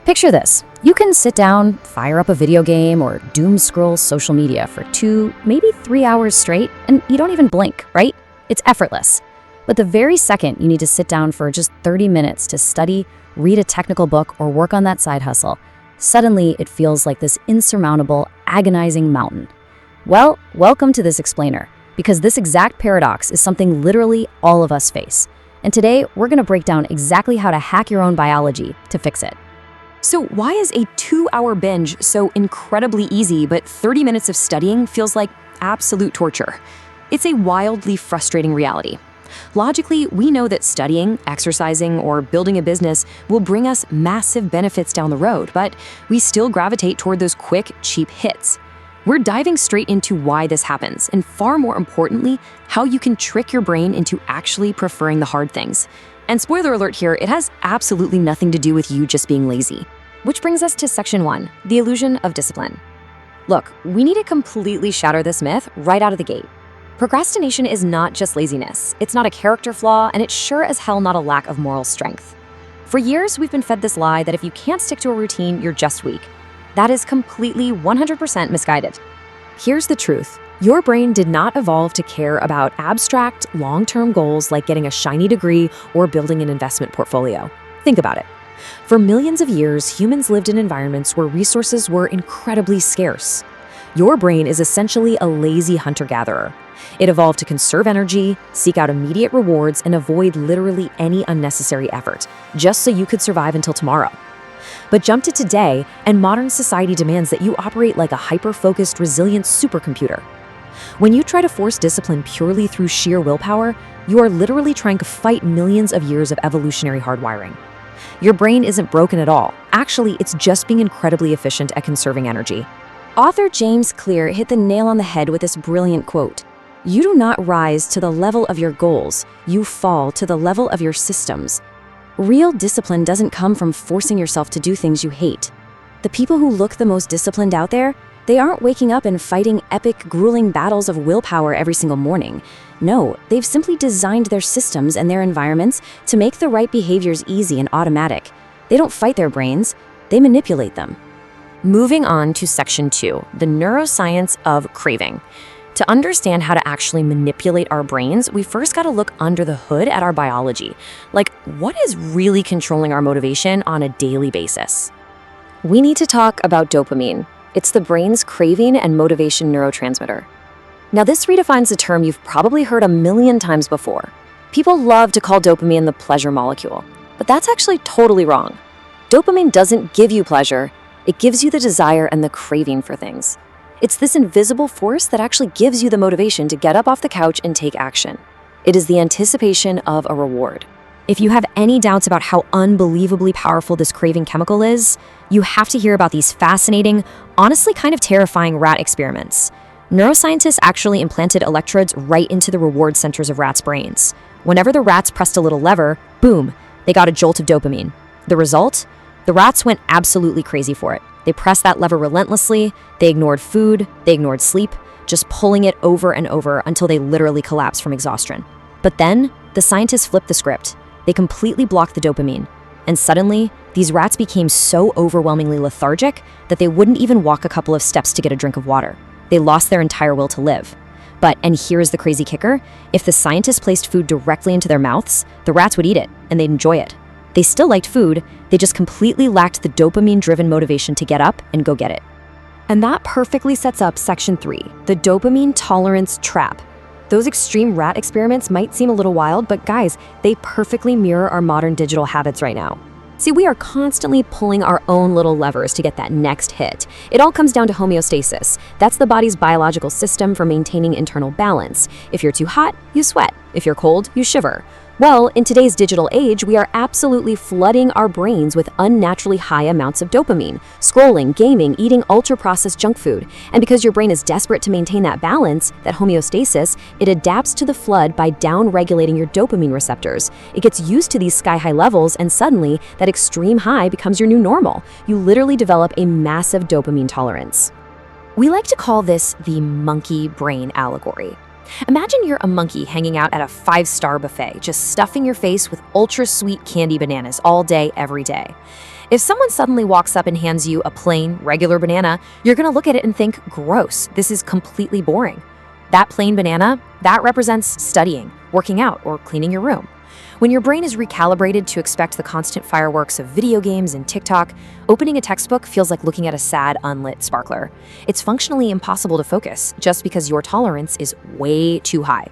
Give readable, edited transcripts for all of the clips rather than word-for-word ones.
Picture this. You can sit down, fire up a video game, or doom scroll social media for 2, maybe 3 hours straight, and you don't even blink, right? It's effortless. But the very second you need to sit down for just 30 minutes to study, read a technical book, or work on that side hustle, suddenly it feels like this insurmountable, agonizing mountain. Well, welcome to this explainer, because this exact paradox is something literally all of us face. And today, we're going to break down exactly how to hack your own biology to fix it. So why is a 2-hour binge so incredibly easy, but 30 minutes of studying feels like absolute torture? It's a wildly frustrating reality. Logically, we know that studying, exercising, or building a business will bring us massive benefits down the road, but we still gravitate toward those quick, cheap hits. We're diving straight into why this happens, and far more importantly, how you can trick your brain into actually preferring the hard things. And spoiler alert here, it has absolutely nothing to do with you just being lazy. Which brings us to section 1, the illusion of discipline. Look, we need to completely shatter this myth right out of the gate. Procrastination is not just laziness. It's not a character flaw, and it's sure as hell not a lack of moral strength. For years, we've been fed this lie that if you can't stick to a routine, you're just weak. That is completely 100% misguided. Here's the truth. Your brain did not evolve to care about abstract, long-term goals like getting a shiny degree or building an investment portfolio. Think about it. For millions of years, humans lived in environments where resources were incredibly scarce. Your brain is essentially a lazy hunter-gatherer. It evolved to conserve energy, seek out immediate rewards, and avoid literally any unnecessary effort, just so you could survive until tomorrow. But jump to today, and modern society demands that you operate like a hyper-focused, resilient supercomputer. When you try to force discipline purely through sheer willpower, you are literally trying to fight millions of years of evolutionary hardwiring. Your brain isn't broken at all. Actually, it's just being incredibly efficient at conserving energy. Author James Clear hit the nail on the head with this brilliant quote. "You do not rise to the level of your goals, you fall to the level of your systems." Real discipline doesn't come from forcing yourself to do things you hate. The people who look the most disciplined out there, they aren't waking up and fighting epic, grueling battles of willpower every single morning. No, they've simply designed their systems and their environments to make the right behaviors easy and automatic. They don't fight their brains, they manipulate them. Moving on to section 2, the neuroscience of craving. To understand how to actually manipulate our brains, we first got to look under the hood at our biology. Like, what is really controlling our motivation on a daily basis? We need to talk about dopamine. It's the brain's craving and motivation neurotransmitter. Now, this redefines a term you've probably heard a million times before. People love to call dopamine the pleasure molecule, but that's actually totally wrong. Dopamine doesn't give you pleasure, it gives you the desire and the craving for things. It's this invisible force that actually gives you the motivation to get up off the couch and take action. It is the anticipation of a reward. If you have any doubts about how unbelievably powerful this craving chemical is, you have to hear about these fascinating, honestly kind of terrifying rat experiments. Neuroscientists actually implanted electrodes right into the reward centers of rats' brains. Whenever the rats pressed a little lever, boom, they got a jolt of dopamine. The result? The rats went absolutely crazy for it. They pressed that lever relentlessly, they ignored food, they ignored sleep, just pulling it over and over until they literally collapsed from exhaustion. But then, the scientists flipped the script. They completely blocked the dopamine. And suddenly, these rats became so overwhelmingly lethargic that they wouldn't even walk a couple of steps to get a drink of water. They lost their entire will to live. But, and here's the crazy kicker, if the scientists placed food directly into their mouths, the rats would eat it, and they'd enjoy it. They still liked food, they just completely lacked the dopamine-driven motivation to get up and go get it. And that perfectly sets up section 3, the dopamine tolerance trap. Those extreme rat experiments might seem a little wild, but guys, they perfectly mirror our modern digital habits right now. See, we are constantly pulling our own little levers to get that next hit. It all comes down to homeostasis. That's the body's biological system for maintaining internal balance. If you're too hot, you sweat. If you're cold, you shiver. Well, in today's digital age, we are absolutely flooding our brains with unnaturally high amounts of dopamine, scrolling, gaming, eating ultra-processed junk food. And because your brain is desperate to maintain that balance, that homeostasis, it adapts to the flood by down-regulating your dopamine receptors. It gets used to these sky-high levels, and suddenly, that extreme high becomes your new normal. You literally develop a massive dopamine tolerance. We like to call this the monkey brain allegory. Imagine you're a monkey hanging out at a 5-star buffet, just stuffing your face with ultra-sweet candy bananas all day, every day. If someone suddenly walks up and hands you a plain, regular banana, you're going to look at it and think, gross, this is completely boring. That plain banana, that represents studying, working out, or cleaning your room. When your brain is recalibrated to expect the constant fireworks of video games and TikTok, opening a textbook feels like looking at a sad, unlit sparkler. It's functionally impossible to focus just because your tolerance is way too high.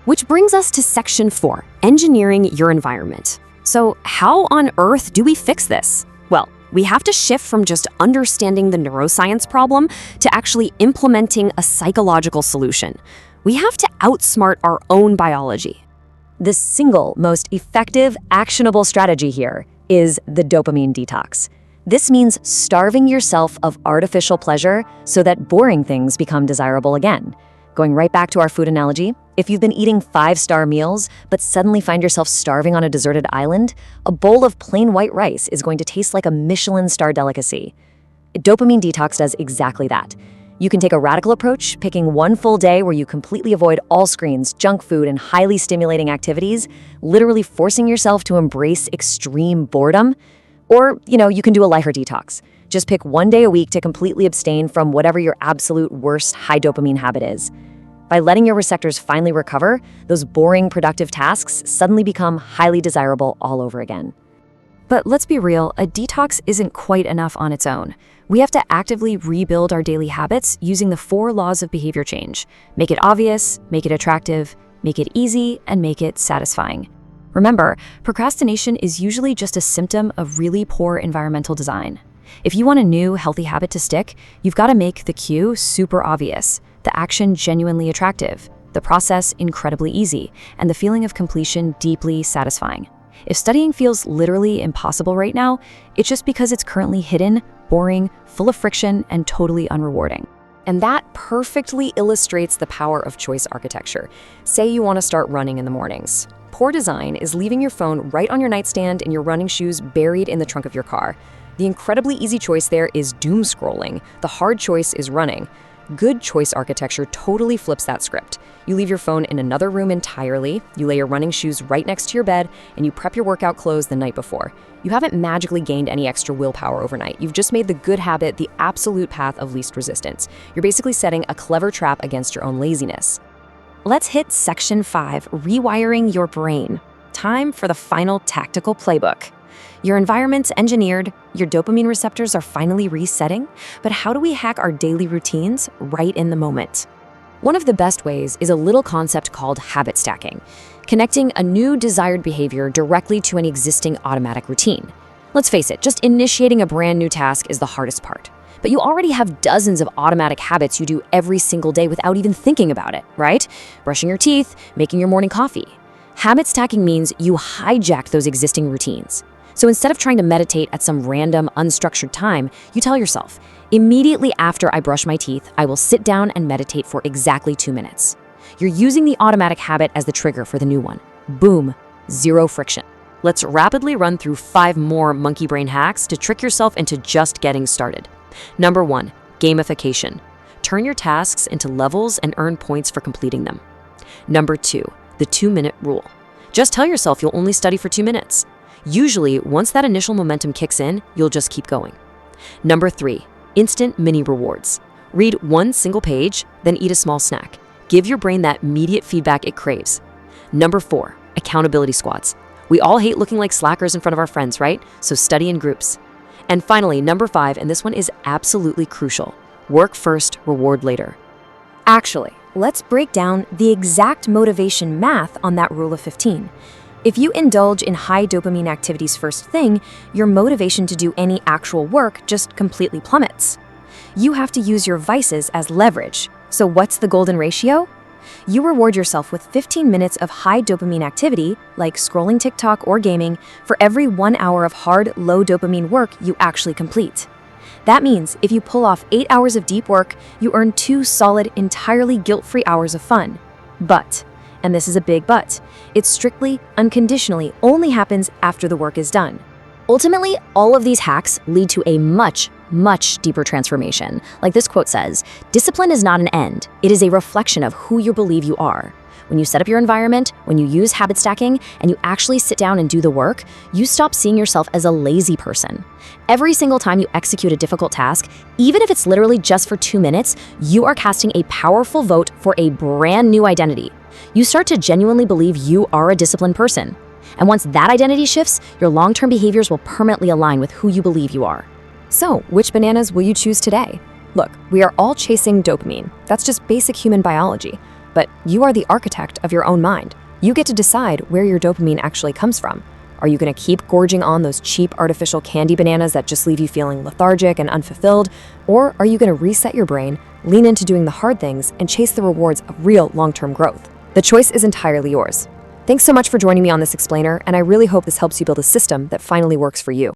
Which brings us to Section 4, engineering your environment. So how on earth do we fix this? Well, we have to shift from just understanding the neuroscience problem to actually implementing a psychological solution. We have to outsmart our own biology. The single most effective, actionable strategy here is the dopamine detox. This means starving yourself of artificial pleasure so that boring things become desirable again. Going right back to our food analogy, if you've been eating 5-star meals but suddenly find yourself starving on a deserted island, a bowl of plain white rice is going to taste like a Michelin star delicacy. Dopamine detox does exactly that. You can take a radical approach, picking one full day where you completely avoid all screens, junk food, and highly stimulating activities, literally forcing yourself to embrace extreme boredom. Or, you can do a lighter detox. Just pick one day a week to completely abstain from whatever your absolute worst high dopamine habit is. By letting your receptors finally recover, those boring, productive tasks suddenly become highly desirable all over again. But let's be real, a detox isn't quite enough on its own. We have to actively rebuild our daily habits using the 4 laws of behavior change. Make it obvious, make it attractive, make it easy, and make it satisfying. Remember, procrastination is usually just a symptom of really poor environmental design. If you want a new, healthy habit to stick, you've got to make the cue super obvious, the action genuinely attractive, the process incredibly easy, and the feeling of completion deeply satisfying. If studying feels literally impossible right now, it's just because it's currently hidden, boring, full of friction, and totally unrewarding. And that perfectly illustrates the power of choice architecture. Say you want to start running in the mornings. Poor design is leaving your phone right on your nightstand and your running shoes buried in the trunk of your car. The incredibly easy choice there is doom scrolling. The hard choice is running. Good choice architecture totally flips that script. You leave your phone in another room entirely, you lay your running shoes right next to your bed, and you prep your workout clothes the night before. You haven't magically gained any extra willpower overnight. You've just made the good habit the absolute path of least resistance. You're basically setting a clever trap against your own laziness. Let's hit Section 5, rewiring your brain. Time for the final tactical playbook. Your environment's engineered, your dopamine receptors are finally resetting, but how do we hack our daily routines right in the moment? One of the best ways is a little concept called habit stacking, connecting a new desired behavior directly to an existing automatic routine. Let's face it, just initiating a brand new task is the hardest part. But you already have dozens of automatic habits you do every single day without even thinking about it, right? Brushing your teeth, making your morning coffee. Habit stacking means you hijack those existing routines. So instead of trying to meditate at some random, unstructured time, you tell yourself, immediately after I brush my teeth, I will sit down and meditate for exactly 2 minutes. You're using the automatic habit as the trigger for the new one. Boom, zero friction. Let's rapidly run through 5 more monkey brain hacks to trick yourself into just getting started. Number 1, gamification. Turn your tasks into levels and earn points for completing them. Number 2, the 2-minute rule. Just tell yourself you'll only study for 2 minutes. Usually, once that initial momentum kicks in, you'll just keep going. Number 3, instant mini rewards. Read one single page, then eat a small snack. Give your brain that immediate feedback it craves. Number 4, accountability squads. We all hate looking like slackers in front of our friends, right? So study in groups. And finally, number 5, and this one is absolutely crucial. Work first, reward later. Actually, let's break down the exact motivation math on that rule of 15. If you indulge in high dopamine activities first thing, your motivation to do any actual work just completely plummets. You have to use your vices as leverage. So what's the golden ratio? You reward yourself with 15 minutes of high dopamine activity, like scrolling TikTok or gaming, for every 1 hour of hard, low dopamine work you actually complete. That means if you pull off 8 hours of deep work, you earn 2 solid, entirely guilt-free hours of fun. But, and this is a big but, it strictly, unconditionally only happens after the work is done. Ultimately, all of these hacks lead to a much, much deeper transformation. Like this quote says, "Discipline is not an end. It is a reflection of who you believe you are. When you set up your environment, when you use habit stacking, and you actually sit down and do the work, you stop seeing yourself as a lazy person. Every single time you execute a difficult task, even if it's literally just for 2 minutes, you are casting a powerful vote for a brand new identity. You start to genuinely believe you are a disciplined person. And once that identity shifts, your long-term behaviors will permanently align with who you believe you are. So, which bananas will you choose today? Look, we are all chasing dopamine. That's just basic human biology. But you are the architect of your own mind. You get to decide where your dopamine actually comes from. Are you going to keep gorging on those cheap artificial candy bananas that just leave you feeling lethargic and unfulfilled? Or are you going to reset your brain, lean into doing the hard things, and chase the rewards of real long-term growth? The choice is entirely yours. Thanks so much for joining me on this explainer, and I really hope this helps you build a system that finally works for you.